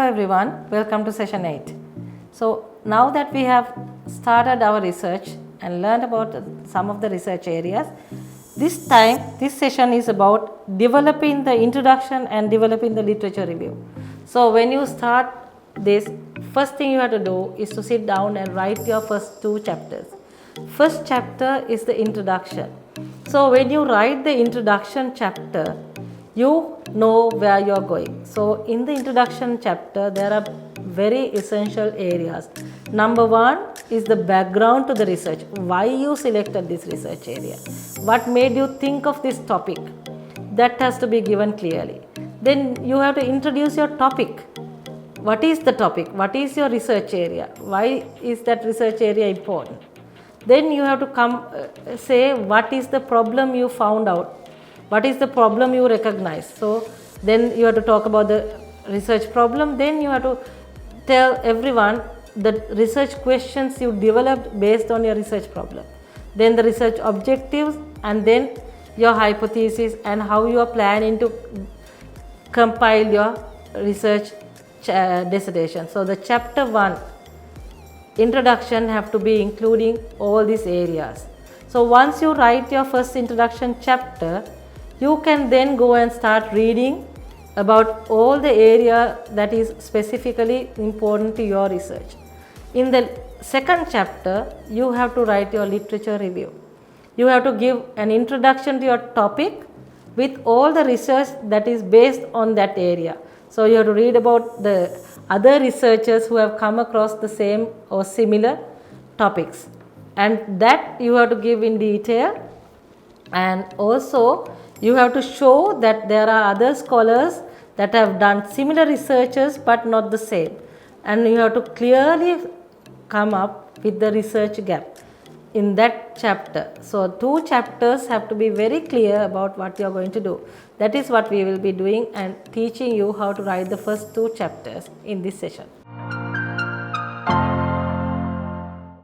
everyone, welcome to session 8. So now that we have started our research and learned about some of the research areas, this session is about developing the introduction and developing the literature review. So when you start this, first thing you have to do is to sit down and write your first 2 chapters. First chapter is the introduction. So when you write the introduction chapter, you know where you are going. So in the introduction chapter, there are very essential areas. Number 1 is the background to the research. Why you selected this research area? What made you think of this topic? That has to be given clearly. Then you have to introduce your topic. What is the topic? What is your research area? Why is that research area important? Then you have to say what is the problem you found out. What is the problem you recognize? So then you have to talk about the research problem. Then you have to tell everyone the research questions you developed based on your research problem. Then the research objectives, and then your hypothesis and how you are planning to compile your research dissertation. So the chapter 1 introduction have to be including all these areas. So once you write your first introduction chapter, you can then go and start reading about all the area that is specifically important to your research. In the second chapter, you have to write your literature review. You have to give an introduction to your topic with all the research that is based on that area. So you have to read about the other researchers who have come across the same or similar topics, and that you have to give in detail. And also you have to show that there are other scholars that have done similar researches but not the same, and you have to clearly come up with the research gap in that chapter. So 2 chapters have to be very clear about what you are going to do. That is what we will be doing and teaching you how to write the first 2 chapters in this session.